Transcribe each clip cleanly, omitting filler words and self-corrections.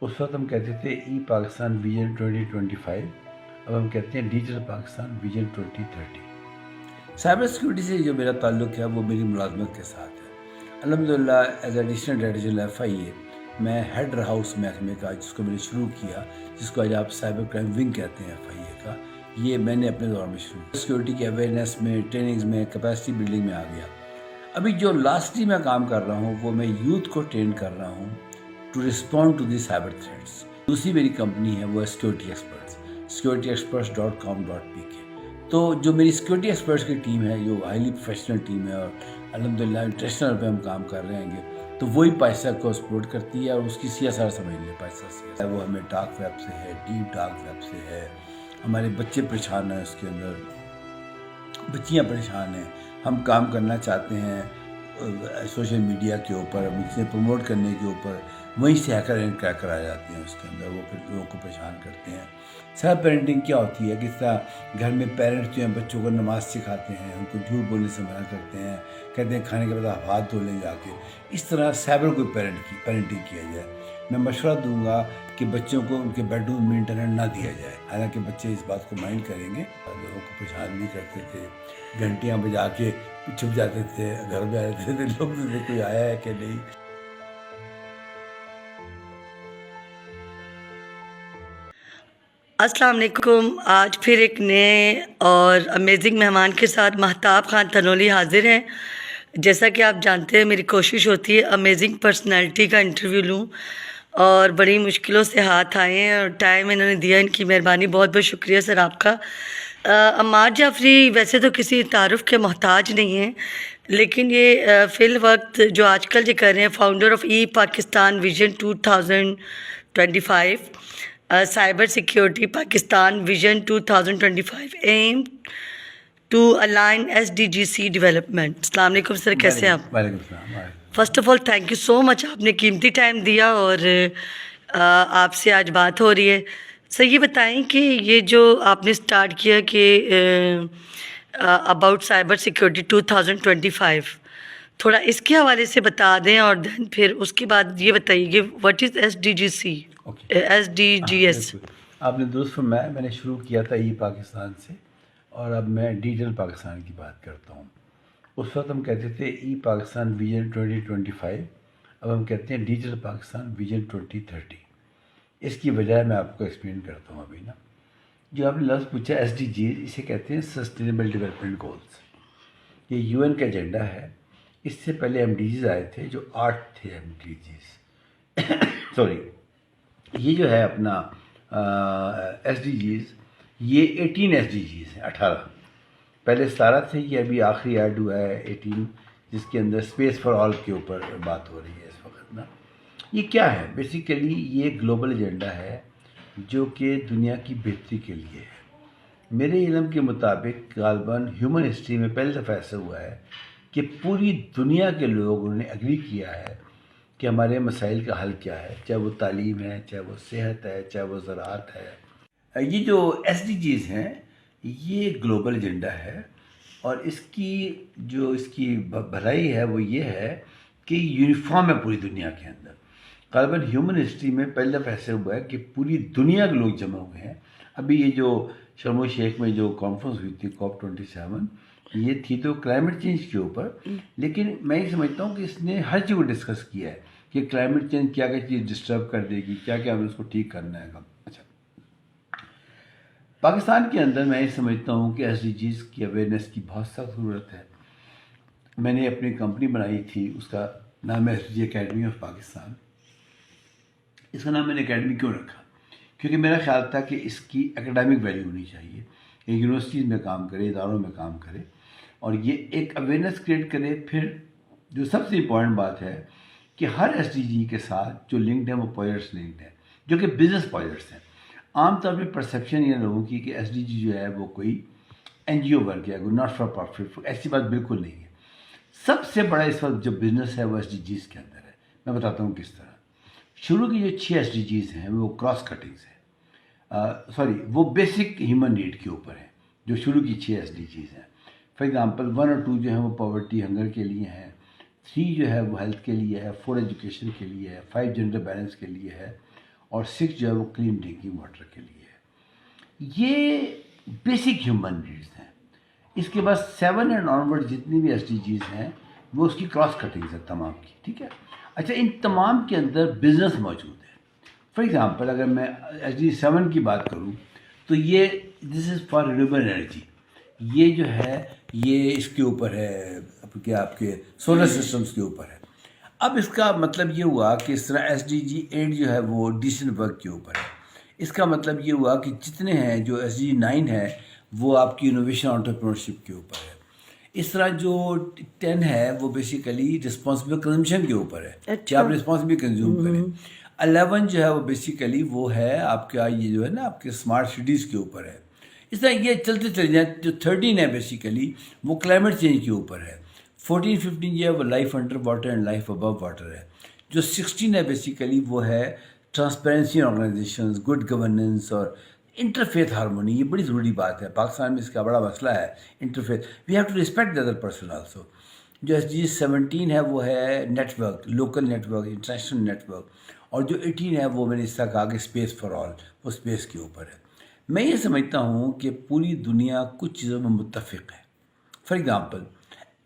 اس وقت ہم کہتے تھے ای پاکستان ویژن 2025، اب ہم کہتے ہیں digital Pakistan vision 2030۔ Cyber security سے جو میرا تعلق ہے وہ میری ملازمت کے ساتھ ہے۔ الحمدللہ as additional director general FIA میں ہیڈ رہا اس محکمے کا جس کو میں نے شروع کیا، جس کو آج آپ سائبر کرائم ونگ کہتے ہیں FIA کا۔ یہ میں نے اپنے دور میں شروع کیا، سیکیورٹی کے اویئرنیس میں، ٹریننگز میں، کیپیسٹی بلڈنگ میں آ گیا۔ ابھی جو لاسٹلی میں کام کر رہا ہوں وہ میں یوتھ کو ٹرین کر رہا ہوں to respond to the cyber threats. دوسری میری کمپنی ہے وہ ہے سیکورٹی ایکسپرٹس، securityexperts.com.pk۔ تو جو میری سیکورٹی ایکسپرٹس کی ٹیم ہے، جو ہائیلی پروفیشنل ٹیم ہے، اور الحمدللہ انٹرنیشنل پہ ہم کام کر رہے ہیں، تو وہی پاکستان کو سپورٹ کرتی ہے، اور اس کی CSR سمجھ لیں پاکستان سے وہ ہمیں ڈارک ویب سے ہے، ڈیپ ڈارک ویب سے ہے، ہمارے بچے پریشان ہیں، اس کے اندر بچیاں پریشان ہیں۔ ہم کام کرنا چاہتے ہیں سوشل میڈیا کے اوپر، ہم اسے پروموٹ کرنے کے اوپر، وہیں سے ہیکر اینڈ کریکر آ جاتے ہیں اس کے اندر، وہ پھر لوگوں کو پریشان کرتے ہیں۔ سیلف پیرنٹنگ کیا ہوتی ہے؟ کس طرح گھر میں پیرنٹس جو ہیں بچوں کو نماز سکھاتے ہیں، ان کو جھوٹ بولنے سے منع کرتے ہیں، کہتے ہیں کھانے کے بعد آپ ہاتھ دھو لیں جا کے۔ اس طرح سائبر کو پیرنٹنگ کیا جائے۔ میں مشورہ دوں گا کہ بچوں کو ان کے بیڈ روم میں انٹرنیٹ نہ دیا جائے، حالانکہ بچے اس بات کو مائنڈ کریں گے۔ لوگوں کو پریشان نہیں کرتے تھے، گھنٹیاں بجا کے چھپ جاتے تھے، گھر میں آ جاتے تھے لوگ، کوئی آیا ہے کہ نہیں۔ السلام علیکم۔ آج پھر ایک نئے اور امیزنگ مہمان کے ساتھ مہتاب خان تھنولی حاضر ہیں۔ جیسا کہ آپ جانتے ہیں میری کوشش ہوتی ہے امیزنگ پرسنالٹی کا انٹرویو لوں، اور بڑی مشکلوں سے ہاتھ آئے ہیں اور ٹائم انہوں نے دیا، ان کی مہربانی، بہت بہت شکریہ سر آپ کا۔ عمار جعفری ویسے تو کسی تعارف کے محتاج نہیں ہیں، لیکن یہ فی الوقت جو آج کل جو کر رہے ہیں، founder of e Pakistan vision 2025، cyber security Pakistan vision 2025 aim to align SDGC development. السلام علیکم سر، کیسے ہیں آپ؟ وعلیکم السلام۔ First of all thank you so much, آپ نے قیمتی ٹائم دیا اور آپ سے آج بات ہو رہی ہے۔ سر یہ بتائیں کہ یہ جو آپ نے سٹارٹ کیا کہ اباؤٹ سائبر سیکیورٹی 2025، تھوڑا اس کے حوالے سے بتا دیں، اور دین پھر اس کے بعد یہ بتائیے کہ واٹ از SDGC SDGs؟ بالکل، آپ نے درست فرمایا۔ میں نے شروع کیا تھا ای پاکستان سے، اور اب میں ڈیجیٹل پاکستان کی بات کرتا ہوں۔ اس وقت ہم کہتے تھے ای پاکستان ویژن 2025، اب ہم کہتے ہیں ڈیجیٹل پاکستان ویژن 2030۔ اس کی وجہ میں آپ کو ایکسپلین کرتا ہوں ابھی نا۔ جو آپ نے لفظ پوچھا SDGs، اسے کہتے ہیں سسٹینیبل ڈیولپمنٹ گولز۔ یہ UN کا ایجنڈا ہے۔ اس سے پہلے MDGs آئے تھے جو 8 تھے MDGs سوری، یہ جو ہے اپنا SDGs، یہ 18 SDGs ہیں، 18 پہلے 17 تھے، یہ ابھی آخری ایڈ ہوا ہے 18، جس کے اندر اسپیس فار آل کے اوپر بات ہو رہی ہے اس وقت نا۔ یہ کیا ہے؟ بیسیکلی یہ گلوبل ایجنڈا ہے جو کہ دنیا کی بہتری کے لیے ہے۔ میرے علم کے مطابق غالباً ہیومن ہسٹری میں پہلی دفعہ ایسا ہوا ہے کہ پوری دنیا کے لوگوں نے اگری کیا ہے کہ ہمارے مسائل کا حل کیا ہے، چاہے وہ تعلیم ہے، چاہے وہ صحت ہے، چاہے وہ زراعت ہے۔ یہ جو SDGs ہیں یہ گلوبل ایجنڈا ہے، اور اس کی بھلائی ہے وہ یہ ہے کہ یونیفارم ہے پوری دنیا کے اندر۔ غالباً ہیومن ہسٹری میں پہلی دفعہ ایسے ہوا ہے کہ پوری دنیا کے لوگ جمع ہوئے ہیں۔ ابھی یہ جو شرم الشیخ میں جو کانفرنس ہوئی تھی COP27، یہ تھی تو کلائمیٹ چینج کے اوپر، لیکن میں یہ سمجھتا ہوں کہ اس نے ہر چیز کو ڈسکس کیا ہے کہ کلائمیٹ چینج کیا کیا چیز ڈسٹرب کر دے گی، کیا کیا ہمیں اس کو ٹھیک کرنا ہے۔ اچھا، پاکستان کے اندر میں یہ سمجھتا ہوں کہ SDGs کی اویئرنیس کی بہت سخت ضرورت ہے۔ میں نے اپنی کمپنی بنائی تھی، اس کا نام ہے SDG اکیڈمی آف پاکستان۔ اس کا نام میں نے اکیڈمی کیوں رکھا؟ کیونکہ میرا خیال تھا کہ اس کی اکیڈیمک ویلیو ہونی چاہیے، یہ یونیورسٹیز میں کام کرے، اداروں میں کام کرے، اور یہ ایک اویئرنیس کریٹ کرے۔ پھر جو سب سے امپورٹنٹ بات ہے کہ ہر SDG کے ساتھ جو لنکڈ ہیں وہ پروجیکٹس لنکڈ ہیں، جو کہ بزنس پروجیکٹس ہیں۔ عام طور پہ پرسیپشن یہ لوگوں کی کہ SDG جو ہے وہ کوئی NGO ورک ہے، کوئی ناٹ فار پروفٹ، ایسی بات بالکل نہیں ہے۔ سب سے بڑا اس وقت جو بزنس ہے وہ SDGs کے اندر ہے۔ میں بتاتا ہوں کس طرح۔ شروع کی جو 6 SDGs ہیں وہ کراس کٹنگز ہیں، وہ بیسک ہیومن نیڈ کے اوپر ہیں، جو شروع کی 6 SDGs ہیں۔ فار ایگزامپل 1 اور 2 جو ہیں وہ پاورٹی ہنگر کے لیے ہیں، 3 جو ہے وہ ہیلتھ کے لیے ہے، 4 ایجوکیشن کے لیے ہے، 5 جینڈر بیلنس کے لیے ہے، اور 6 جو ہے وہ کلین ڈرنکنگ واٹر کے لیے ہے. یہ بیسک ہیومن نیڈس ہیں. اس کے بعد 7 اینڈ آنورڈ جتنی بھی ایس ڈی جیز ہیں وہ اس کی کراس کٹنگز ہے تمام کی. ٹھیک ہے. اچھا ان تمام کے اندر بزنس موجود ہے. فار ایگزامپل اگر میں ایس ڈی 7 کی بات کروں تو یہ دس از فار رینیوبل انرجی. یہ جو ہے یہ اس کے اوپر ہے کہ آپ کے سولر سسٹمز کے اوپر ہے. اب اس کا مطلب یہ ہوا کہ اس طرح ایس ڈی جی 8 جو ہے وہ ڈیسنٹ ورک کے اوپر ہے. اس کا مطلب یہ ہوا کہ جتنے ہیں جو ایس ڈی 9 ہے وہ آپ کی انوویشن انٹرپرینورشپ کے اوپر ہے. اس طرح جو 10 ہے وہ بیسیکلی رسپانسبل کنزمپشن کے اوپر ہے کہ آپ رسپانسبلی کنزیوم کریں. 11 جو ہے وہ بیسیکلی وہ ہے آپ کا یہ جو ہے نا آپ کے اسمارٹ سٹیز کے اوپر ہے. اس طرح یہ چلتے چلے جائیں. جو 13 ہے بیسیکلی وہ کلائمیٹ چینج کے اوپر ہے. 14 15 جو ہے وہ life under water and life above water ہے. جو 16 ہے بیسیکلی وہ ہے ٹرانسپیرنسی آرگنائزیشنز, گڈ گورننس اور انٹرفیتھ ہارمونی. یہ بڑی ضروری بات ہے. پاکستان میں اس کا بڑا مسئلہ ہے interfaith. We have to respect the other person also. جو ایس ڈی 17 ہے وہ ہے network, local network, international network. اور جو 18 ہے وہ میں نے اس طرح کہا کہ اسپیس فار آل, وہ اسپیس کے اوپر ہے. میں یہ سمجھتا ہوں کہ پوری دنیا کچھ چیزوں میں متفق ہے. فار ایگزامپل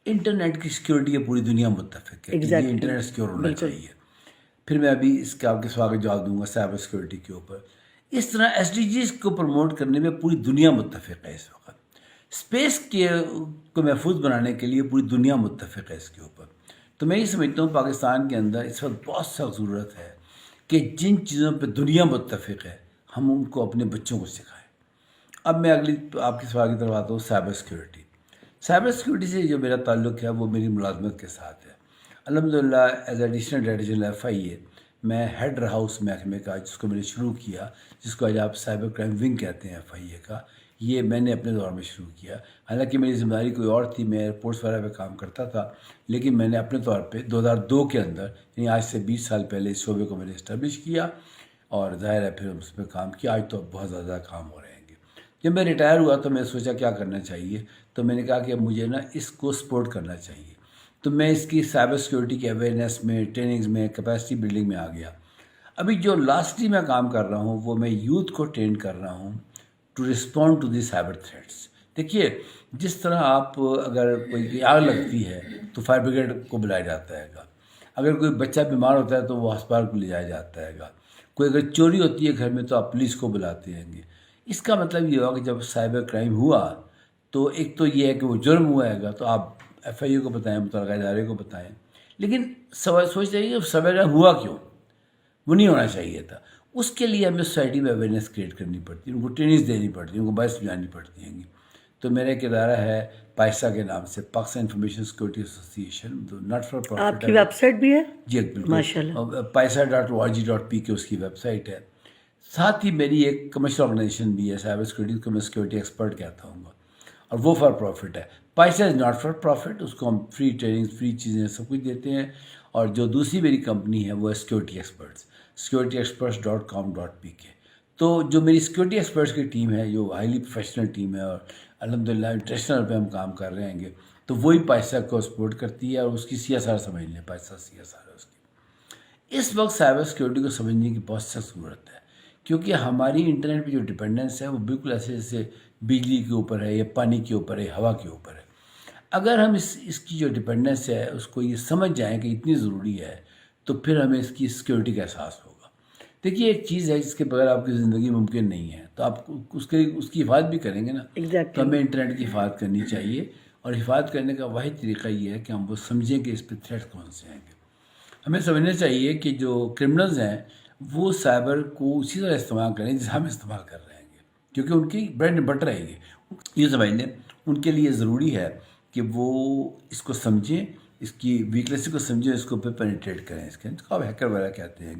انٹرنیٹ کی سیکورٹی ہے, پوری دنیا متفق ہے کہ یہ انٹرنیٹ سیکور ہونا چاہیے. پھر میں ابھی اس کا آپ کے سوال کا جواب دوں گا سائبر سیکورٹی کے اوپر. اس طرح ایس ڈی جیز کو پروموٹ کرنے میں پوری دنیا متفق ہے اس وقت. اسپیس کو محفوظ بنانے کے لیے پوری دنیا متفق ہے اس کے اوپر. تو میں یہ سمجھتا ہوں پاکستان کے اندر اس وقت بہت سخت ضرورت ہے کہ جن چیزوں پہ دنیا متفق ہے ہم ان کو اپنے بچوں کو سکھائیں. اب میں اگلی آپ کے سوال کی طرف آتا ہوں سائبر سیکورٹی. سائبر سیکورٹی سے جو میرا تعلق ہے وہ میری ملازمت کے ساتھ ہے. الحمدللہ as additional director general FIA آئی اے میں ہیڈ رہا اس محکمے کا جس کو میں نے شروع کیا, جس کو آج آپ سائبر کرائم ونگ کہتے ہیں ایف آئی اے کا. یہ میں نے اپنے دور میں شروع کیا. حالانکہ میری ذمہ داری کوئی اور تھی, میں ایئرپورٹس وغیرہ پہ کام کرتا تھا, لیکن میں نے اپنے طور پہ 2002 کے اندر یعنی آج سے 20 سال پہلے اس شعبے کو میں نے اسٹیبلش کیا اور ظاہر ہے پھر اس پہ کام کیا. آج تو بہت زیادہ کام ہو رہے ہیں. جب میں ریٹائر ہوا تو میں سوچا کیا کرنا چاہیے, تو میں نے کہا کہ مجھے نا اس کو سپورٹ کرنا چاہیے. تو میں اس کی سائبر سیکورٹی کے اویئرنیس میں, ٹریننگز میں, کیپیسٹی بلڈنگ میں آ گیا. ابھی جو لاسٹلی میں کام کر رہا ہوں وہ میں یوتھ کو ٹرین کر رہا ہوں to respond to the cyber threats. دیکھیے جس طرح آپ اگر کوئی آگ لگتی ہے تو فائر بریگیڈ کو بلایا جاتا ہے گا, اگر کوئی بچہ بیمار ہوتا ہے تو وہ ہسپتال کو لے جایا جاتا ہے گا, کوئی اگر چوری ہوتی ہے گھر میں تو آپ پولیس کو بلاتے ہیں گے. اس کا مطلب یہ ہوا کہ جب سائبر کرائم ہوا تو ایک تو یہ ہے کہ وہ جرم ہوا ہے گا تو آپ ایف آئی اے کو بتائیں, متعلقہ ادارے کو بتائیں. لیکن سوچ رہیے کہ سائبر کرائم ہوا کیوں, وہ نہیں ہونا چاہیے تھا. اس کے لیے ہمیں سوسائٹی میں اویئرنیس کریٹ کرنی پڑتی ہے, ان کو ٹریننگز دینی پڑتی ہیں, ان کو بات سمجھانی پڑتی ہیں. تو میرا ایک ادارہ ہے پائسا کے نام سے, Pakistan information security association, not for profit. آپ کی ویب سائٹ بھی ہے؟ جی بالکل, ماشاءاللہ. paisa.org.pk اس کی ویب سائٹ ہے. ساتھ ہی میری ایک کمرشل آرگنائزیشن بھی ہے سائبر سیکورٹی کو میں سیکورٹی ایکسپرٹ کہتا ہوں گا, اور وہ فار پروفٹ ہے. پائسا از ناٹ فار پروفٹ, اس کو ہم فری ٹریننگ, فری چیزیں سب کچھ دیتے ہیں. اور جو دوسری میری کمپنی ہے وہ ہے سیکورٹی ایکسپرٹس, securityexperts.com.pk. تو جو میری سیکورٹی ایکسپرٹس کی ٹیم ہے جو ہائیلی پروفیشنل ٹیم ہے اور الحمدللہ انٹرنیشنل پہ ہم کام کر رہے ہیں, تو وہی پائسا کو سپورٹ کرتی ہے. اور اس کی سی ایس آر سمجھ لیں, پائسا سی ایس آر ہے اس کی. اس وقت سائبر سیکورٹی کو سمجھنے کی بہت سخت ضرورت ہے, کیونکہ ہماری انٹرنیٹ پہ جو ڈپینڈنس ہے وہ بالکل ایسے جیسے بجلی کے اوپر ہے یا پانی کے اوپر ہے, ہوا کے اوپر ہے. اگر ہم اس کی جو ڈپینڈنس ہے اس کو یہ سمجھ جائیں کہ اتنی ضروری ہے تو پھر ہمیں اس کی سیکورٹی کا احساس ہوگا. دیکھیے ایک چیز ہے جس کے بغیر آپ کی زندگی ممکن نہیں ہے, تو آپ اس کی حفاظت بھی کریں گے نا. تو ہمیں انٹرنیٹ کی حفاظت کرنی چاہیے, اور حفاظت کرنے کا واحد طریقہ یہ ہے کہ ہم وہ سمجھیں کہ اس پہ تھریٹ کون سے آئیں گے. ہمیں سمجھنا چاہیے کہ جو کرمنلز ہیں وہ سائبر کو اسی طرح استعمال کریں جیسے ہم استعمال کر رہے ہیں, کیونکہ ان کی بریڈ اینڈ بٹر ہے یہ سمجھ لیں. ان کے لیے ضروری ہے کہ وہ اس کو سمجھیں, اس کی ویکنیس کو سمجھیں, اس کو پہ پینیٹریٹ کریں. اس کے آپ ہیکر وغیرہ کہتے ہیں.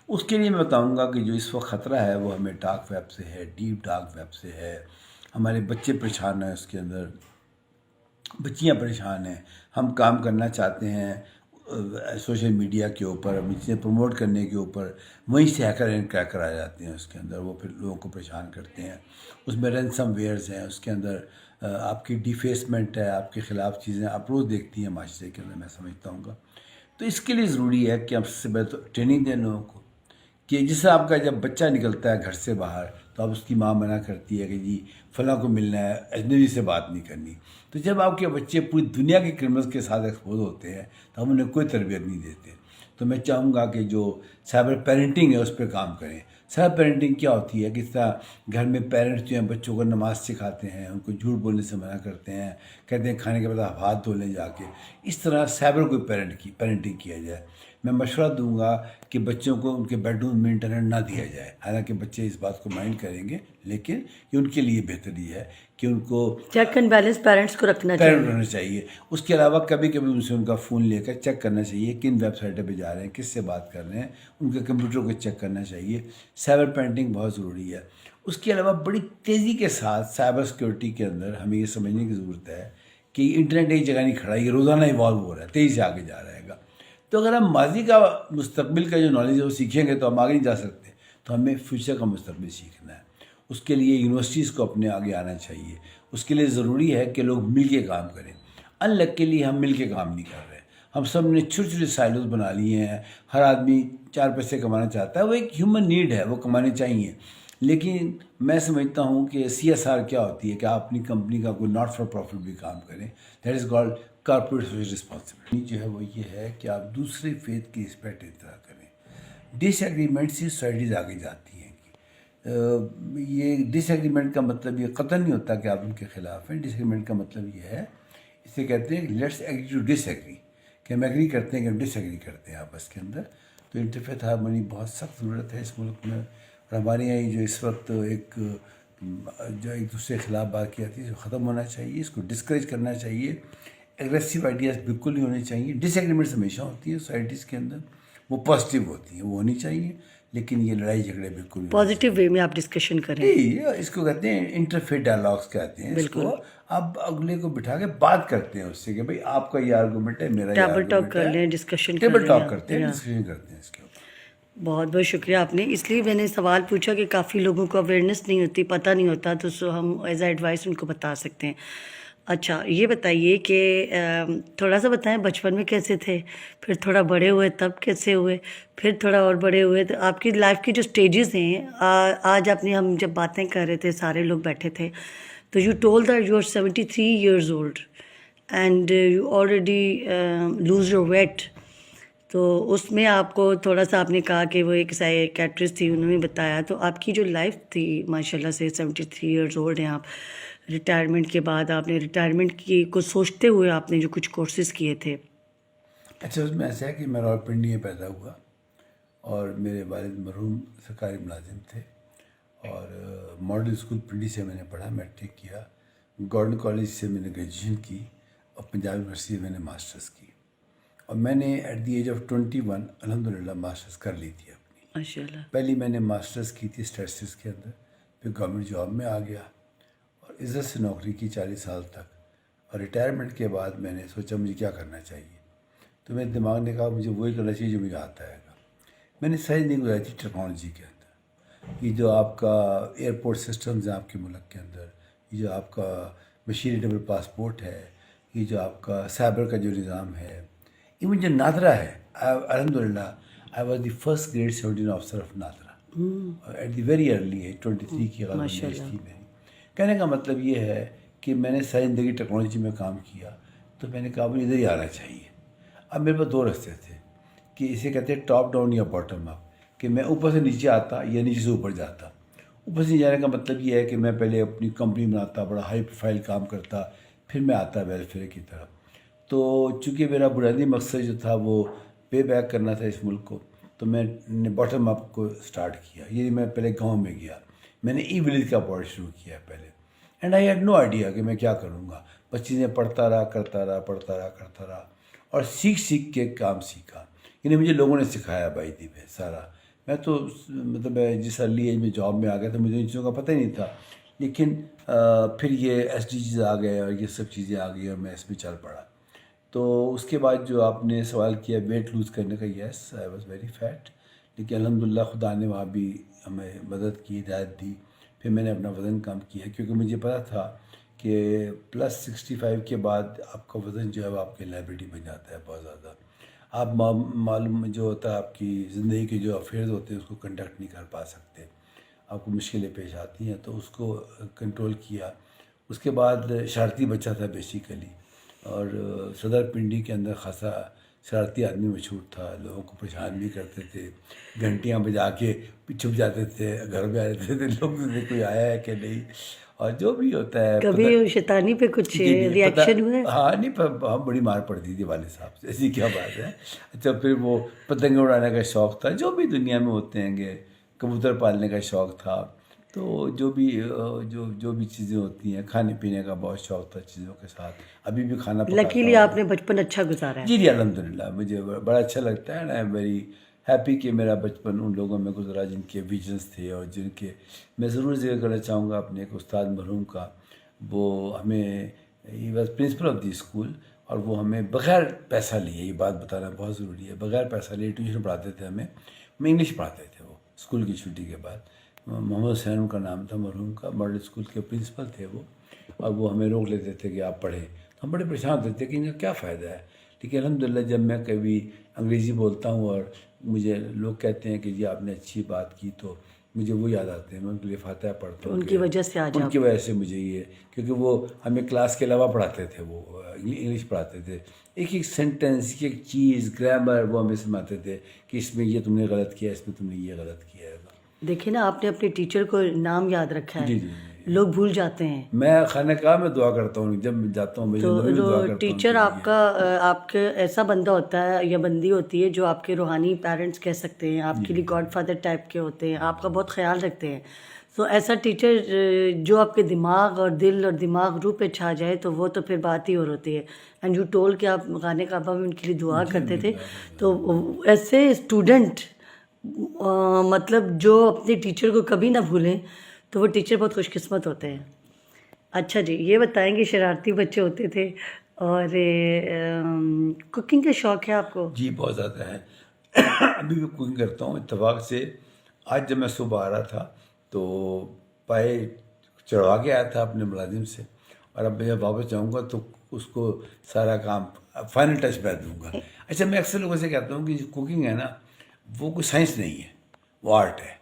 اس کے لیے میں بتاؤں گا کہ جو اس وقت خطرہ ہے وہ ہمیں ڈارک ویب سے ہے, ڈیپ ڈارک ویب سے ہے. ہمارے بچے پریشان ہیں, اس کے اندر بچیاں پریشان ہیں. ہم کام کرنا چاہتے ہیں سوشل میڈیا کے اوپر, ہم چیزیں پروموٹ کرنے کے اوپر, وہیں سے ہیکر اینڈ کریکر آ جاتے ہیں اس کے اندر, وہ پھر لوگوں کو پریشان کرتے ہیں. اس میں رینسم ویئرز ہیں, اس کے اندر آپ کی ڈیفیسمنٹ ہے, آپ کے خلاف چیزیں آپ روز دیکھتی ہیں معاشرے کے اندر, میں سمجھتا ہوں گا. تو اس کے لیے ضروری ہے کہ ہم سب سے پہلے تو ٹریننگ دیں لوگوں کو کہ جس سے آپ کا جب بچہ نکلتا ہے گھر سے باہر تو اب اس کی ماں منع کرتی ہے کہ جی فلاں کو ملنا ہے، اجنبی سے بات نہیں کرنی. تو جب آپ کے بچے پوری دنیا کے کرمنلز کے ساتھ ایکسپوز ہوتے ہیں تو ہم انہیں کوئی تربیت نہیں دیتے. تو میں چاہوں گا کہ جو سائبر پیرنٹنگ ہے اس پہ کام کریں. سائبر پیرنٹنگ کیا ہوتی ہے؟ کس طرح گھر میں پیرنٹس جو ہیں بچوں کو نماز سکھاتے ہیں، ان کو جھوٹ بولنے سے منع کرتے ہیں، کہتے ہیں کھانے کے بعد آپ ہاتھ دھو لیں جا کے. اس طرح سائبر کو پیرنٹنگ کیا جائے. میں مشورہ دوں گا کہ بچوں کو ان کے بیڈ روم میں انٹرنیٹ نہ دیا جائے. حالانکہ بچے اس بات کو مائنڈ کریں گے، لیکن یہ ان کے لیے بہتری ہے کہ ان کو چیک اینڈ بیلنس پیرنٹس کو رکھنا چاہیے. پیرنٹ ہونا چاہیے. اس کے علاوہ کبھی کبھی ان سے ان کا فون لے کر چیک کرنا چاہیے کن ویب سائٹوں پہ جا رہے ہیں، کس سے بات کر رہے ہیں، ان کے کمپیوٹر کو چیک کرنا چاہیے. سائبر پیرنٹنگ بہت ضروری ہے. اس کے علاوہ بڑی تیزی کے ساتھ سائبر سیکورٹی کے اندر ہمیں یہ سمجھنے کی ضرورت ہے کہ انٹرنیٹ ایک جگہ نہیں کھڑا، یہ روزانہ ایوالو ہو رہا ہے، تیزی سے آگے جا رہے گا. تو اگر ہم ماضی کا مستقبل کا جو نالج ہے وہ سیکھیں گے تو ہم آگے نہیں جا سکتے. تو ہمیں فیوچر کا مستقبل سیکھنا ہے. اس کے لیے یونیورسٹیز کو اپنے آگے آنا چاہیے. اس کے لیے ضروری ہے کہ لوگ مل کے کام کریں. انلکیلی ہم مل کے کام نہیں کر رہے. ہم سب نے چھوٹے چھوٹے سائلوز بنا لیے ہیں. ہر آدمی 4 پیسے کمانا چاہتا ہے، وہ ایک ہیومن نیڈ ہے، وہ کمانے چاہیے. لیکن میں سمجھتا ہوں کہ CSR کیا ہوتی ہے کہ آپ اپنی کمپنی کا کوئی ناٹ فار پروفٹ بھی کام کریں. That is called corporate social responsibility. جو ہے وہ یہ ہے کہ آپ دوسرے فیتھ کی رسپیکٹ اطلاع کریں. ڈس ایگریمنٹ سے سوسائٹیز آگے جاتی ہیں. یہ ڈس ایگریمنٹ کا مطلب یہ قطعاً نہیں ہوتا کہ آپ ان کے خلاف ہیں. ڈس ایگریمنٹ کا مطلب یہ ہے، اسے کہتے ہیں let's agree to disagree, کہ ہم ایگری کرتے ہیں کہ ہم ڈس ایگری کرتے ہیں آپس کے اندر. تو انٹرفیتھ ہارمونی بہت سخت ضرورت ہے اس ملک میں. اور ہمارے یہاں جو اس وقت ایک دوسرے کے خلاف بات کی جاتی ہے، اس کو ختم ہونا چاہیے. اس کو ڈسکریج کرنا چاہیے. ایگریسو آئیڈیاز بالکل نہیں ہونے چاہیے. ڈس ایگریمنٹس ہمیشہ ہوتی ہیں سوسائٹیز کے اندر، وہ پازیٹیو ہوتی ہیں، وہ ہونی چاہیے. لیکن یہ لڑائی جھگڑے بالکل نہیں. پازیٹیو وے میں آپ ڈسکشن کریں. اس کو کہتے ہیں انٹرفیتھ ڈائلاگس کہتے ہیں. اس کو آپ اگلے کو بٹھا کے بات کرتے ہیں اس سے کہ بھائی آپ کا یہ آرگومنٹ ہے، میرا یہ ٹیبل آرگومنٹ ٹاک کر ہے. لیں، ڈسکشن ٹیبل ٹاک کرتے ہیں، ڈسکشن کرتے ہیں اس کے اوپر. بہت بہت شکریہ آپ نے. اس لیے میں نے سوال پوچھا کہ کافی لوگوں کو اویئرنیس نہیں ہوتی، پتہ نہیں ہوتا، تو ہم ایز اے ایڈوائس ان کو بتا سکتے ہیں. اچھا یہ بتائیے کہ تھوڑا سا بتائیں بچپن میں کیسے تھے، پھر تھوڑا بڑے ہوئے تب کیسے ہوئے، پھر تھوڑا اور بڑے ہوئے. تو آپ کی لائف کی جو سٹیجز ہیں، آج آپ نے، ہم جب باتیں کر رہے تھے سارے لوگ بیٹھے تھے، تو you told that you are 73 years old and you already lose your weight. تو اس میں آپ کو تھوڑا سا آپ نے کہا کہ وہ ایک سائیکیٹرسٹ تھی، انہوں نے بتایا. تو آپ کی جو لائف تھی ماشاء اللہ سے 73 years old ہیں آپ. ریٹائرمنٹ کے بعد آپ نے ریٹائرمنٹ کی کو سوچتے ہوئے آپ نے جو کچھ کورسز کیے تھے. اچھا اس میں ایسا ہے کہ میں راولپنڈی میں پیدا ہوا اور میرے والد مرحوم سرکاری ملازم تھے. اور ماڈل اسکول پنڈی سے میں نے پڑھا، میٹرک کیا. گورنمنٹ کالج سے میں نے گریجویشن کی اور پنجاب یونیورسٹی میں نے ماسٹرز کی. اور میں نے ایٹ دی ایج آف 21 الحمدللہ ماسٹرز کر لی تھی اپنی. ماشاء اللہ. پہلی میں نے ماسٹرز کی تھی اسٹیٹسٹکس کے اندر، پھر گورنمنٹ جاب میں آ گیا اور عزت سے نوکری کی 40 سال تک. اور ریٹائرمنٹ کے بعد میں نے سوچا مجھے کیا کرنا چاہیے. تو میرے دماغ نے کہا مجھے وہی کرنا چاہیے جو مجھے آتا ہے گا. میں نے ساری زندگی گزاری تھی ٹیکنالوجی کے اندر. یہ جو آپ کا ایئرپورٹ سسٹمز ہیں آپ کے ملک کے اندر، یہ جو آپ کا مشین ریڈیبل پاسپورٹ ہے، یہ جو آپ کا سائبر کا جو نظام ہے، ایون جو نادرا ہے. الحمدللہ I was the first grade 17 officer of NADRA at the very early age. 23 کی غالباً ایج تھی میری. کہنے کا مطلب یہ ہے کہ میں نے ساری زندگی ٹیکنالوجی میں کام کیا. تو میں نے کہا مجھے ادھر ہی آنا چاہیے. اب میرے پاس 2 راستے تھے کہ اسے کہتے ہیں ٹاپ ڈاؤن یا باٹم اپ، کہ میں اوپر سے نیچے آتا یا نیچے سے اوپر جاتا. اوپر سے جانے کا مطلب یہ ہے کہ میں پہلے اپنی کمپنی بناتا، بڑا ہائی پروفائل کام کرتا، پھر میں آتا ویلفیئر کی طرف. تو چونکہ میرا بنیادی مقصد جو تھا وہ پے بیک کرنا تھا اس ملک کو، تو میں نے باٹم اپ کو سٹارٹ کیا. یہ میں پہلے گاؤں میں گیا، میں نے ای ولیج کا پروڈکٹ شروع کیا پہلے. And I had no idea کہ میں کیا کروں گا. بس چیزیں پڑھتا رہا کرتا رہا اور سیکھ کے کام سیکھا. یعنی مجھے لوگوں نے سکھایا بائی دی وے سارا. میں تو مطلب جس ارلی ایج میں جاب میں آ گیا تھا مجھے ان چیزوں کا پتہ ہی نہیں تھا. لیکن پھر یہ SDGs آ گئے اور یہ سب چیزیں آ گئی اور میں اس میں چل پڑا. تو اس کے بعد جو آپ نے سوال کیا ویٹ لوز کرنے کا، یس آئی واز ویری فیٹ. لیکن الحمدللہ خدا نے وہاں بھی ہمیں مدد کی، ہدایت دی. پھر میں نے اپنا وزن کم کیا کیونکہ مجھے پتا تھا کہ +65 کے بعد آپ کا وزن جو ہے وہ آپ کی لائبلٹی بن جاتا ہے بہت زیادہ. آپ معلوم جو ہوتا ہے آپ کی زندگی کے جو افیئرز ہوتے ہیں اس کو کنڈکٹ نہیں کر پا سکتے، آپ کو مشکلیں پیش آتی ہیں، تو اس کو کنٹرول کیا. اس کے بعد شرارتی بچہ تھا بیسیکلی، اور صدر پنڈی کے اندر خاصا شرارتی آدمی مشہور تھا، لوگوں کو پریشان بھی کرتے تھے، گھنٹیاں بجا کے چھپ جاتے تھے، گھر میں آ جاتے تھے لوگ کوئی آیا ہے کہ نہیں، اور جو بھی ہوتا ہے کبھی شیطانی پہ کچھ ریئیکشن ہوئے؟ ہاں نہیں، ہم بڑی مار پڑتی تھی والد صاحب سے، ایسی کیا بات ہے. اچھا پھر وہ پتنگ اڑانے کا شوق تھا، جو بھی دنیا میں ہوتے ہیں گے، کبوتر پالنے کا شوق تھا، تو جو بھی چیزیں ہوتی ہیں، کھانے پینے کا بہت شوق تھا چیزوں کے ساتھ، ابھی بھی کھانا پکاتا ہوں. لکیلی آپ نے بچپن اچھا گزارا ہے. جی الحمدللہ، مجھے بڑا اچھا لگتا ہے، آئی ایم ویری ہیپی کہ میرا بچپن ان لوگوں میں گزرا جن کے ویژنس تھے، اور جن کے میں ضرور ذکر کرنا چاہوں گا اپنے ایک استاد مرحوم کا. وہ ہمیں he was principle of the school, اور وہ ہمیں بغیر پیسہ لیے، یہ بات بتانا بہت ضروری ہے، بغیر پیسہ لیے ٹیوشن پڑھاتے تھے ہمیں انگلش پڑھاتے تھے. وہ اسکول کی چھٹی کے بعد، محمد حسین ان کا نام تھا مرحوم کا، ماڈل اسکول کے پرنسپل تھے وہ، اور وہ ہمیں روک لیتے تھے کہ آپ پڑھیں. ہم بڑے پریشان ہوتے تھے کہ ان کا کیا فائدہ ہے. لیکن الحمدللہ جب میں کبھی انگریزی بولتا ہوں اور مجھے لوگ کہتے ہیں کہ جی آپ نے اچھی بات کی، تو مجھے وہ یاد آتے ہیں، میں ان کے لیے فاتحہ پڑھتا ہوں. ان کی وجہ سے آج ان کی وجہ سے مجھے یہ، کیونکہ وہ ہمیں کلاس کے علاوہ پڑھاتے تھے، وہ انگلش پڑھاتے تھے، ایک ایک سینٹنس، ایک چیز، گرامر وہ ہمیں سمجھاتے تھے کہ اس میں یہ تم نے غلط کیا، اس میں تم نے یہ غلط کیا ہے. دیکھیں نا، آپ نے اپنے ٹیچر کو نام یاد رکھا ہے. جی جی لوگ بھول جاتے ہیں. میں خانہ کعبہ میں دعا کرتا ہوں جب میں جاتا ہوں، تو ٹیچر آپ کا آپ کے ایسا بندہ ہوتا ہے یا بندی ہوتی ہے جو آپ کے روحانی پیرنٹس کہہ سکتے ہیں، آپ کے لیے گاڈ فادر ٹائپ کے ہوتے ہیں، آپ کا بہت خیال رکھتے ہیں. تو ایسا ٹیچر جو آپ کے دماغ اور دل اور دماغ روح پہ چھا جائے تو وہ تو پھر بات ہی اور ہوتی ہے. اینڈ یو ٹول کہ آپ خانہ کعبہ میں ان کے لیے دعا کرتے تھے. تو ایسے اسٹوڈنٹ مطلب جو اپنے ٹیچر کو کبھی نہ بھولیں تو وہ ٹیچر بہت خوش قسمت ہوتے ہیں. اچھا جی، یہ بتائیں گے شرارتی بچے ہوتے تھے، اور کوکنگ کا شوق ہے آپ کو؟ جی بہت زیادہ ہے، ابھی بھی کوکنگ کرتا ہوں. اتفاق سے آج جب میں صبح آ رہا تھا تو پائے چڑھوا کے آیا تھا اپنے ملازم سے، اور اب میں جب واپس جاؤں گا تو اس کو سارا کام فائنل ٹچ میں دوں گا. اچھا میں اکثر لوگوں سے کہتا ہوں کہ جو کوکنگ ہے نا وہ کوئی سائنس نہیں ہے، وہ آرٹ ہے.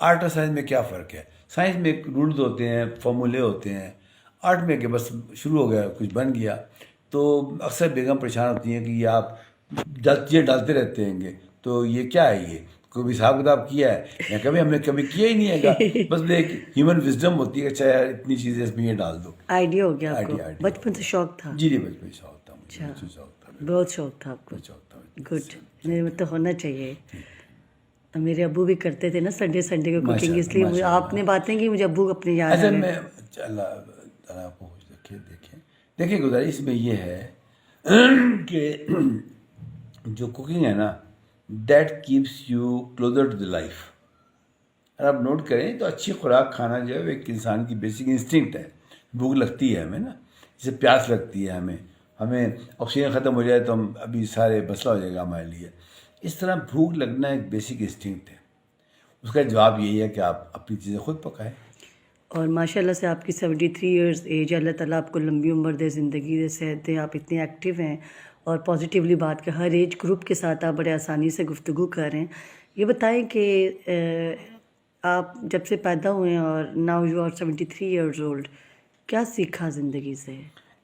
آرٹ اور سائنس میں کیا فرق ہے؟ سائنس میں ایک رولز ہوتے ہیں، فارمولے ہوتے ہیں. آرٹ میں کہ بس شروع ہو گیا، کچھ بن گیا. تو اکثر بیگم پریشان ہوتی ہیں کہ یہ آپ چیزیں ڈالتے رہتے ہیں گے، تو یہ کیا ہے، یہ کوئی حساب کتاب کیا ہے یا کبھی ہم نے کبھی کیا ہی نہیں ہے گا. بس ایک ہیومن وزڈم ہوتی ہے کہ اچھا یار اتنی چیزیں اس میں یہ ڈال دو. آئیڈیا ہو گیا آپ کو، بچپن سے شوق تھا؟ جی بچپن سے شوق تھا مجھے. بہت شوق تھا آپ کو. گڈ، مطلب ہونا چاہیے. میرے ابو بھی کرتے تھے نا سنڈے کو کوکنگ، اس لیے آپ نے باتیں کی مجھے ابو اپنے یاد اصل میں اللہ تعالیٰ کو خوش رکھے. دیکھیں گزارش میں یہ ہے کہ جو کوکنگ ہے نا that keeps you closer to the life. اگر آپ نوٹ کریں تو اچھی خوراک کھانا جو ہے وہ ایک انسان کی بیسک انسٹنکٹ ہے. بھوک لگتی ہے ہمیں نا، جیسے پیاس لگتی ہے ہمیں آکسیجن ختم ہو جائے تو ہم ابھی سارے مسئلہ ہو جائے گا ہمارے لیے. اس طرح بھوک لگنا ایک بیسک انسٹنکٹ ہے. اس کا جواب یہی ہے کہ آپ اپنی چیزیں خود پکائیں. اور ماشاء اللہ سے آپ کی 73 ایئرز ایج، اللہ تعالیٰ آپ کو لمبی عمر دے، زندگی دے، صحت دے. آپ اتنے ایکٹیو ہیں اور پازیٹیولی بات کر، ہر ایج گروپ کے ساتھ آپ بڑے آسانی سے گفتگو کر رہے ہیں. یہ بتائیں کہ آپ جب سے پیدا ہوئے ہیں اور now you are 73 years old, کیا سیکھا زندگی سے؟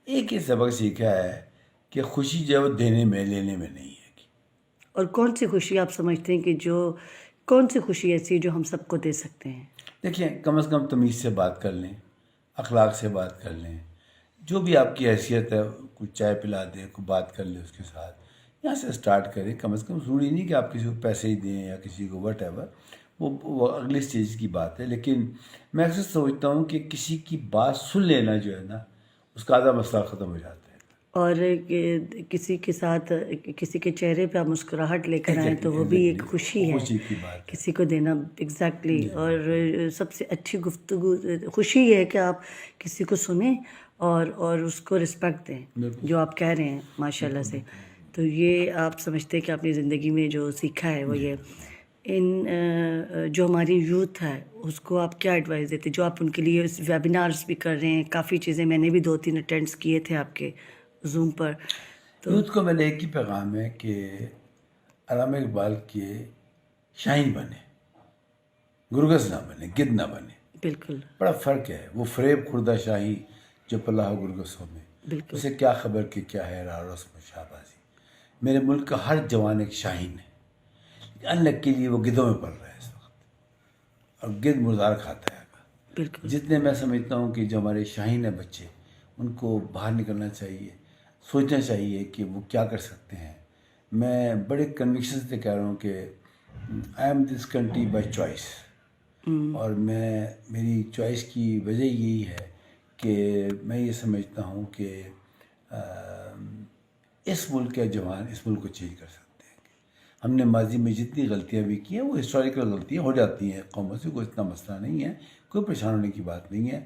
ایک ہی سبق سیکھا ہے کہ خوشی جو ہے وہ دینے میں، لینے میں نہیں ہے. اور کون سی خوشی آپ سمجھتے ہیں کہ کون سی خوشی ایسی جو ہم سب کو دے سکتے ہیں؟ دیکھیں کم از کم تمیز سے بات کر لیں، اخلاق سے بات کر لیں، جو بھی آپ کی حیثیت ہے کچھ چائے پلا دیں، کوئی بات کر لیں اس کے ساتھ. یہاں سے اسٹارٹ کریں. کم از کم ضروری نہیں کہ آپ کسی کو پیسے ہی دیں یا کسی کو وٹ ایور، وہ اگلی چیز کی بات ہے. لیکن میں اکثر سوچتا ہوں کہ کسی کی بات سن لینا جو ہے نا اس کا آدھا مسئلہ ختم ہو جاتا ہے. اور کسی کے ساتھ کسی کے چہرے پہ آپ مسکراہٹ لے کر آئیں تو وہ بھی ایک خوشی ہے، خوشی کی بات کسی کو دینا. ایگزیکٹلی. اور سب سے اچھی گفتگو خوشی یہ ہے کہ آپ کسی کو سنیں اور اس کو رسپیکٹ دیں جو آپ کہہ رہے ہیں ماشاء اللہ سے. تو یہ آپ سمجھتے ہیں کہ اپنی زندگی میں جو سیکھا ہے وہ یہ. جو ہماری یوتھ ہے اس کو آپ کیا ایڈوائز دیتے، جو آپ ان کے لیے ویبینارز بھی کر رہے ہیں؟ کافی چیزیں میں نے بھی 2-3 اٹینڈس کیے تھے آپ کے زوم پر. یوتھ کو میرا ایک ہی پیغام ہے کہ علامہ اقبال کے شاہین بنے، گرگس نہ بنے، گد نہ بنے. بالکل بڑا فرق ہے. وہ فریب خوردہ شاہی جو پلاح گرگسوں میں، بالکل اسے کیا خبر کہ کیا ہے رسم و شہبازی. میرے ملک کا ہر جوان ایک شاہین ہے، انلک کے لیے وہ گدوں میں پڑ رہا ہے اس وقت، اور گد مردار کھاتا ہے. بالکل جتنے میں سمجھتا ہوں کہ جو ہمارے شاہین ہیں بچے، ان کو باہر نکلنا چاہیے، سوچنا چاہیے کہ وہ کیا کر سکتے ہیں. میں بڑے کنوکشن سے کہہ رہا ہوں کہ I am this country by choice, اور میری چوائس کی وجہ یہی ہے کہ میں یہ سمجھتا ہوں کہ اس ملک کے جوان اس ملک کو چینج کر سکتے ہیں. ہم نے ماضی میں جتنی غلطیاں بھی کی ہیں وہ ہسٹوریکل غلطیاں ہو جاتی ہیں قوموں سے، کوئی اتنا مسئلہ نہیں ہے، کوئی پریشان ہونے کی بات نہیں ہے.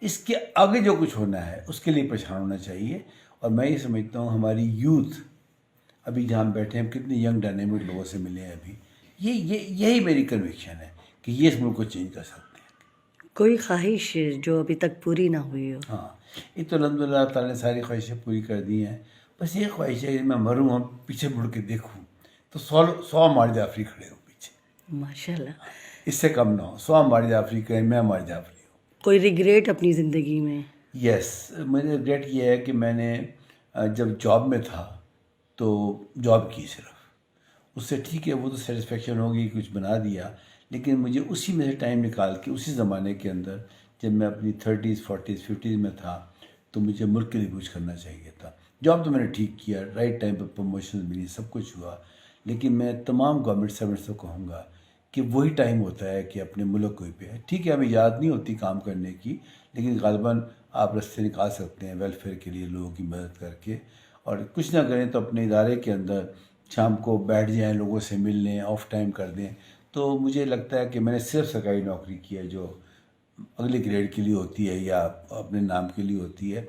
اس کے آگے جو کچھ ہونا ہے اس کے لیے پریشان ہونا چاہیے. اور میں یہ سمجھتا ہوں ہماری یوتھ ابھی جہاں ہم بیٹھے ہیں، ہم کتنے ینگ ڈائنامک لوگوں سے ملے ہیں ابھی، یہی میری کنوکشن ہے کہ یہ اس ملک کو چینج کر سکتے ہیں. کوئی خواہش جو ابھی تک پوری نہ ہوئی ہو؟ ہاں، یہ تو الحمد للہ تعالیٰ نے ساری خواہشیں پوری کر دی ہیں. بس یہ خواہش ہے کہ میں مروں اور پیچھے مڑ کے دیکھوں تو 100 مار جعفری کھڑے ہوں پیچھے، ماشاء اللہ. اس سے کم نہ ہو. 100 مار جعفری کہیں میں مار جعفری ہوں. کوئی ریگریٹ اپنی زندگی میں؟ یس، مجھے ریگریٹ یہ ہے کہ میں نے جب جاب میں تھا تو جاب کی صرف، اس سے ٹھیک ہے وہ تو سیٹسفیکشن ہوگی، کچھ بنا دیا، لیکن مجھے اسی میں سے ٹائم نکال کے اسی زمانے کے اندر جب میں اپنی 30s 40s 50s میں تھا تو مجھے ملک کے لیے کچھ کرنا چاہیے تھا. جاب تو میں نے ٹھیک کیا، رائٹ ٹائم پہ پروموشن ملی، سب کچھ ہوا، لیکن میں تمام گورنمنٹ سرونٹس کو کہوں گا کہ وہی ٹائم ہوتا ہے کہ اپنے ملک کو پہ. ٹھیک ہے ہمیں یاد نہیں ہوتی کام کرنے کی، لیکن غالباً آپ رستے نکال سکتے ہیں ویلفیئر کے لیے لوگوں کی مدد کر کے. اور کچھ نہ کریں تو اپنے ادارے کے اندر شام کو بیٹھ جائیں، لوگوں سے مل لیں، آف ٹائم کر دیں. تو مجھے لگتا ہے کہ میں نے صرف سرکاری نوکری کی ہے جو اگلے گریڈ کے لیے ہوتی ہے یا اپنے نام کے لیے ہوتی ہے.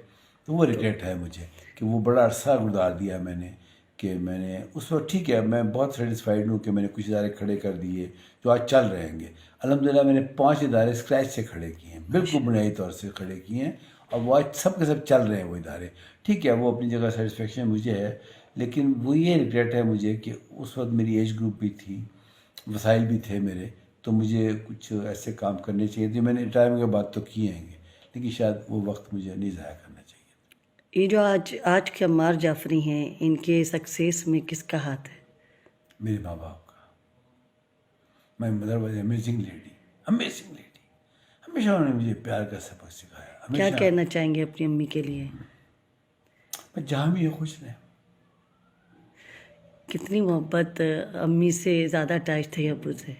تو وہ ریگریٹ ہے مجھے کہ وہ بڑا عرصہ گزار دیا میں نے، کہ میں نے اس وقت، ٹھیک ہے میں بہت سیٹسفائیڈ ہوں کہ میں نے کچھ ادارے کھڑے کر دیے جو آج چل رہے ہیں. الحمدللہ میں نے 5 ادارے اسکریچ سے کھڑے کیے ہیں، بالکل بنیادی طور سے کھڑے کیے ہیں، اور وہ آج سب کے سب چل رہے ہیں وہ ادارے. ٹھیک ہے وہ اپنی جگہ سیٹسفیکشن مجھے ہے، لیکن وہ یہ ریگریٹ ہے مجھے کہ اس وقت میری ایج گروپ بھی تھی، وسائل بھی تھے میرے، تو مجھے کچھ ایسے کام کرنے چاہیے تھے. میں نے ریٹائرمنٹ کے بعد تو کیے ہیں گے، لیکن شاید وہ وقت مجھے نہیں ضائع کرنا چاہیے. یہ جو آج کے عمار جعفری ہیں، ان کے سکسیس میں کس کا ہاتھ ہے؟ میرے ماں باپ کا. My mother was amazing lady, amazing lady. ہمیشہ انہوں نے مجھے پیار کا سبق سکھایا. کیا ہمیشہ کہنا چاہیں گے اپنی امی کے لیے؟ میں جہاں بھی خوش رہیں. کتنی محبت امی سے زیادہ اٹیچ تھے ابو سے؟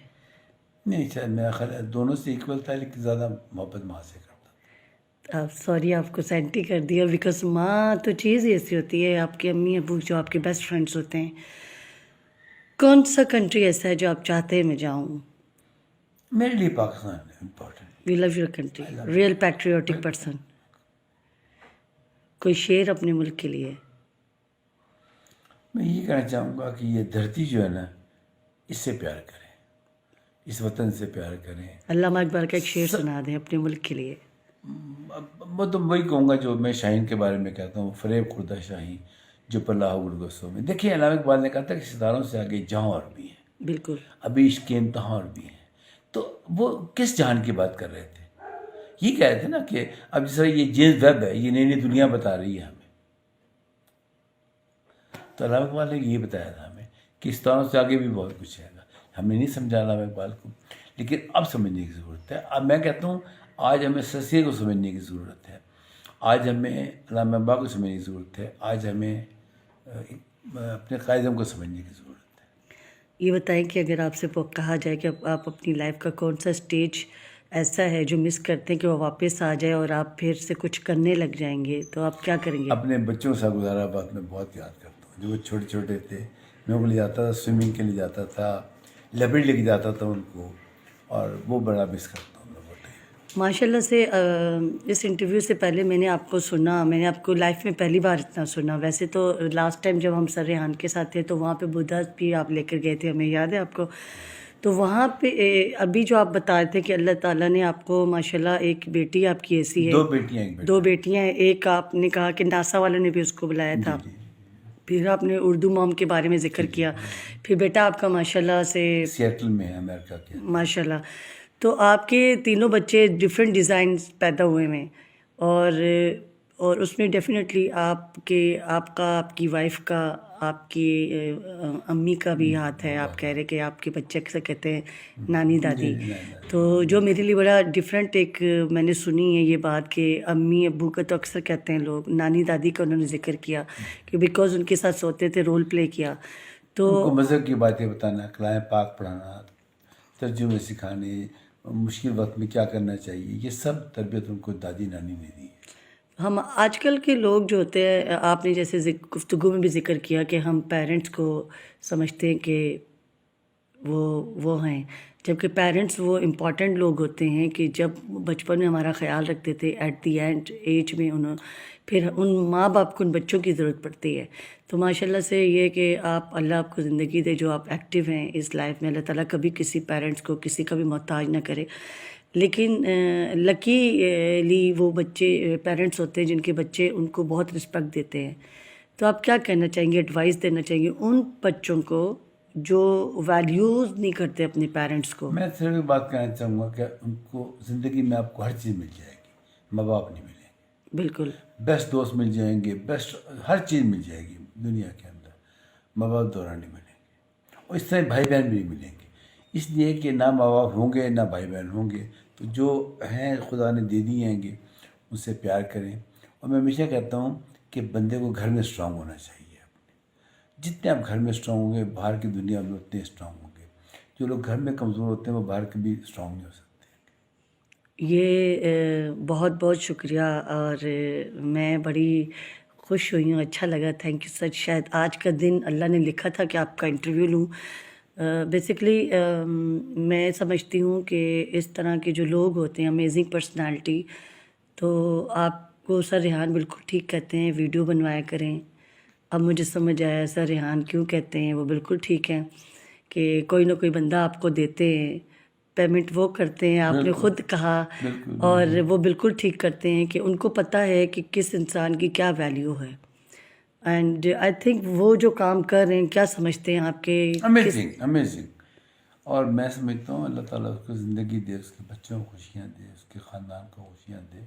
نہیں شاید میرا خیال ہے دونوں سے ایکول تھا، لیکن زیادہ محبت ماں سے کرتا. سوری آپ کو سینٹی کر دیا، بیکاز ماں تو چیز ہی ایسی ہوتی ہے، آپ کی امی ابو جو آپ کے بیسٹ فرینڈس ہوتے ہیں. کون سا کنٹری ایسا ہے جو آپ چاہتے ہیں میں جاؤں؟ میرے لیے Pakistan important. We love your country, real patriotic person. کوئی شعر اپنے ملک کے لیے؟ میں یہ کہنا چاہوں گا کہ یہ دھرتی جو ہے نا، اس سے پیار کریں، اس وطن سے پیار کریں. علامہ اقبال کا ایک شعر سنا دیں اپنے ملک کے لیے. میں تو وہی کہوں گا جو میں شاہین کے بارے میں کہتا ہوں، فریب خوردہ شاہین جو پلاح گرگسوں میں. دیکھیے علامہ اقبال نے کہا تھا کہ ستاروں سے آگے جہاں اور بھی ہیں، بالکل. ابھی عشق کے امتحان اور بھی ہیں. تو وہ کس جہان کی بات کر رہے تھے؟ یہ کہہ رہے تھے نا کہ اب جس طرح یہ جیمز ویب ہے، یہ نئی نئی دنیا بتا رہی ہے ہمیں. تو علامہ اقبال نے یہ بتایا تھا ہمیں کہ ستاروں سے آگے بھی بہت کچھ ہے گا. ہم نے نہیں سمجھا علامہ اقبال کو، لیکن اب سمجھنے کی ضرورت ہے. اب میں کہتا ہوں آج ہمیں سرسید کو سمجھنے کی ضرورت ہے، آج ہمیں علامہ اقبال کو سمجھنے کی ضرورت ہے، آج ہمیں اپنے قائد اعظم کو سمجھنے کی ضرورت ہے. یہ بتائیں کہ اگر آپ سے کہا جائے کہ آپ اپنی لائف کا کون سا اسٹیج ایسا ہے جو مس کرتے ہیں کہ وہ واپس آ جائے اور آپ پھر سے کچھ کرنے لگ جائیں گے، تو آپ کیا کریں گے؟ اپنے بچوں سے گزارا بات میں بہت یاد کرتا ہوں. جو وہ چھوٹے چھوٹے تھے، میں ان کو لے جاتا تھا، سوئمنگ کے لیے جاتا تھا، لائبریری لے کے جاتا تھا ان کو، اور وہ بڑا مس کرتا ہوں. ماشاء اللہ سے اس انٹرویو سے پہلے میں نے آپ کو سنا، میں نے آپ کو لائف میں پہلی بار اتنا سنا. ویسے تو لاسٹ ٹائم جب ہم سر ریحان کے ساتھ تھے تو وہاں پہ بدھا بھی آپ لے کر گئے تھے، ہمیں یاد ہے آپ کو. تو وہاں پہ ابھی جو آپ بتا رہے تھے کہ اللہ تعالیٰ نے آپ کو ماشاء اللہ ایک بیٹی آپ کی ایسی ہے، 2 بیٹیاں، 1 بیٹا. 2 بیٹیاں ہیں. ایک آپ نے کہا کہ ناسا والوں نے بھی اس کو بلایا تھا، پھر آپ نے اردو موم کے بارے میں ذکر کیا، پھر بیٹا آپ کا ماشاءاللہ سے سیٹل میں ہے امریکہ کے. ماشاءاللہ. تو آپ کے تینوں بچے ڈفرینٹ ڈیزائنز پیدا ہوئے ہیں، اور اس میں ڈیفینیٹلی آپ کا آپ کی وائف کا، آپ کی امی کا بھی ہاتھ ہے. آپ کہہ رہے کہ آپ کے بچے اکثر کہتے ہیں نانی دادی، تو جو میرے لیے بڑا ڈفرینٹ ایک میں نے سنی ہے یہ بات کہ امی ابو کا تو اکثر کہتے ہیں لوگ، نانی دادی کا انہوں نے ذکر کیا کہ بیکاز ان کے ساتھ سوتے تھے، رول پلے کیا. تو ان کو مذہب کی باتیں بتانا، کلام پاک پڑھانا، ترجمے سکھانے، مشکل وقت میں کیا کرنا چاہیے، یہ سب تربیت ان کو دادی نانی نے دی ہے. ہم آج کل کے لوگ جو ہوتے ہیں، آپ نے جیسے گفتگو میں بھی ذکر کیا کہ ہم پیرنٹس کو سمجھتے ہیں کہ وہ ہیں، جبکہ پیرنٹس وہ امپورٹنٹ لوگ ہوتے ہیں کہ جب بچپن میں ہمارا خیال رکھتے تھے، ایٹ دی اینڈ ایج میں پھر ان ماں باپ کو ان بچوں کی ضرورت پڑتی ہے. تو ماشاءاللہ سے یہ کہ اللہ آپ کو زندگی دے، جو آپ ایکٹیو ہیں اس لائف میں، اللہ تعالیٰ کبھی کسی پیرنٹس کو کسی کا بھی محتاج نہ کرے. لیکن لکیلی وہ بچے پیرنٹس ہوتے ہیں جن کے بچے ان کو بہت رسپیکٹ دیتے ہیں. تو آپ کیا کہنا چاہیں گے، ایڈوائس دینا چاہیں گے ان بچوں کو جو ویلیوز نہیں کرتے اپنے پیرنٹس کو؟ میں صرف ایک بات کہنا چاہوں گا کہ ان کو زندگی میں آپ کو ہر چیز مل جائے گی، ماں باپ نہیں ملیں گے، بالکل بیسٹ دوست مل جائیں گے، بیسٹ ہر چیز مل جائے گی دنیا کے اندر، ماں باپ دوران نہیں ملیں گے. اور اس طرح بھائی بہن بھی نہیں ملیں گے، اس لیے کہ نہ ماں باپ ہوں گے نہ بھائی بہن ہوں گے. تو جو ہیں خدا نے دے دی ہیں گے، ان سے پیار کریں. اور میں ہمیشہ کہتا ہوں کہ بندے کو گھر میں اسٹرانگ ہونا چاہیے. جتنے آپ گھر میں اسٹرانگ ہوں گے، باہر کی دنیا میں اتنے اسٹرانگ ہوں گے. جو لوگ گھر میں کمزور ہوتے ہیں وہ باہر کے بھی اسٹرانگ نہیں ہو سکتے. یہ بہت بہت شکریہ، اور میں بڑی خوش ہوئی ہوں، اچھا لگا. تھینک یو سچ. شاید آج کا دن اللہ نے لکھا تھا کہ آپ کا انٹرویو لوں. بیسکلی میں سمجھتی ہوں کہ اس طرح کے جو لوگ ہوتے ہیں امیزنگ پرسنالٹی، تو آپ کو سر ریحان بالکل ٹھیک کہتے ہیں، ویڈیو بنوایا کریں. اب مجھے سمجھ آیا سر ریحان کیوں کہتے ہیں، وہ بالکل ٹھیک ہیں کہ کوئی نہ کوئی بندہ آپ کو دیتے ہیں، پیمنٹ وہ کرتے ہیں، آپ نے خود کہا، اور وہ بالکل ٹھیک کرتے ہیں کہ ان کو پتہ ہے کہ کس انسان کی کیا ویلیو ہے. اینڈ آئی تھنک وہ جو کام کر رہے ہیں، کیا سمجھتے ہیں آپ کے؟ امیزنگ. اور میں سمجھتا ہوں اللہ تعالیٰ اس کو زندگی دے، اس کے بچوں کو خوشیاں دے، اس کے خاندان کو خوشیاں دے.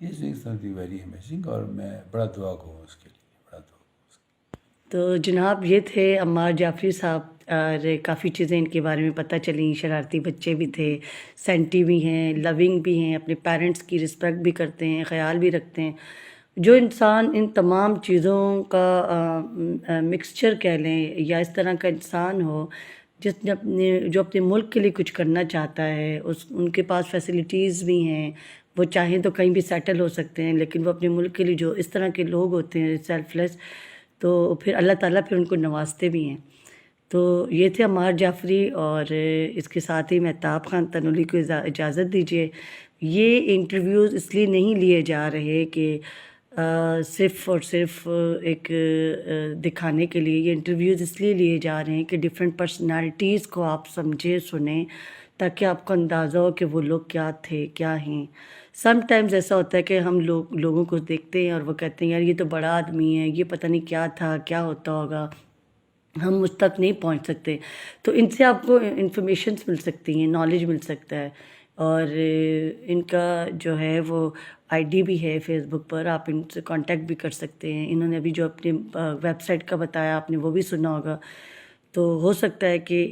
یہ ویری امیزنگ، اور میں بڑا دعا گو اس کے لیے، بڑا دعا گو. تو جناب یہ تھے عمار جعفری صاحب، اور کافی چیزیں ان کے بارے میں پتہ چلیں. شرارتی بچے بھی تھے، سینٹی بھی ہیں، لونگ بھی ہیں، اپنے پیرنٹس کی رسپیکٹ بھی کرتے ہیں، خیال بھی رکھتے ہیں. جو انسان ان تمام چیزوں کا مکسچر کہہ لیں، یا اس طرح کا انسان ہو جس نے جو اپنے ملک کے لیے کچھ کرنا چاہتا ہے، ان کے پاس فیسلٹیز بھی ہیں، وہ چاہیں تو کہیں بھی سیٹل ہو سکتے ہیں، لیکن وہ اپنے ملک کے لیے جو اس طرح کے لوگ ہوتے ہیں سیلف لیس، تو پھر اللہ تعالیٰ پھر ان کو نوازتے بھی ہیں. تو یہ تھے عمار جعفری، اور اس کے ساتھ ہی مہتاب خان تنولی کو اجازت دیجیے. یہ انٹرویوز اس لیے نہیں لیے جا رہے کہ صرف اور صرف ایک دکھانے کے لیے. یہ انٹرویوز اس لیے لیے جا رہے ہیں کہ ڈفرینٹ پرسنالٹیز کو آپ سمجھیں، سنیں، تاکہ آپ کو اندازہ ہو کہ وہ لوگ کیا تھے، کیا ہیں. سم ٹائمز ایسا ہوتا ہے کہ ہم لوگوں کو دیکھتے ہیں اور وہ کہتے ہیں یار یہ تو بڑا آدمی ہے، یہ پتہ نہیں کیا تھا، کیا ہوتا ہوگا، ہم اس تک نہیں پہنچ سکتے. تو ان سے آپ کو انفارمیشنس مل سکتی ہیں، نالج مل سکتا ہے. اور ان کا جو ہے وہ آئی ڈی بھی ہے فیس بک پر، آپ ان سے کانٹیکٹ بھی کر سکتے ہیں. انہوں نے ابھی جو اپنے ویب سائٹ کا بتایا آپ نے وہ بھی سنا ہوگا. تو ہو سکتا ہے کہ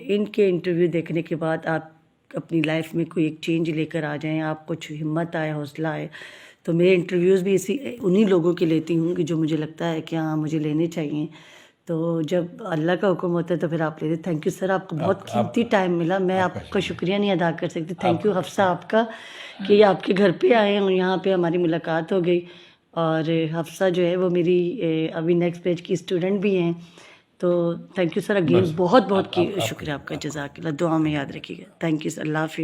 ان کے انٹرویو دیکھنے کے بعد آپ اپنی لائف میں کوئی ایک چینج لے کر آ جائیں، آپ کچھ ہمت آئے، حوصلہ آئے. تو میرے انٹرویوز بھی انہی لوگوں کے لیتی ہوں کہ جو مجھے لگتا ہے کہ ہاں مجھے لینے چاہیے. تو جب اللہ کا حکم ہوتا ہے تو پھر آپ لیتے. تھینک یو سر، آپ کو بہت قیمتی ٹائم ملا، میں آپ کا شکریہ نہیں ادا کر سکتی. تھینک یو حفصہ آپ کا کہ یہ آپ کے گھر پہ آئے اور یہاں پہ ہماری ملاقات ہو گئی. اور حفصہ جو ہے وہ میری ابھی نیکسٹ پیج کی اسٹوڈنٹ بھی ہیں. تو تھینک یو سر اگین، بہت بہت شکریہ آپ کا. جزاک اللہ. دعا میں یاد رکھیے گا. Thank you sir. اللہ حافظ.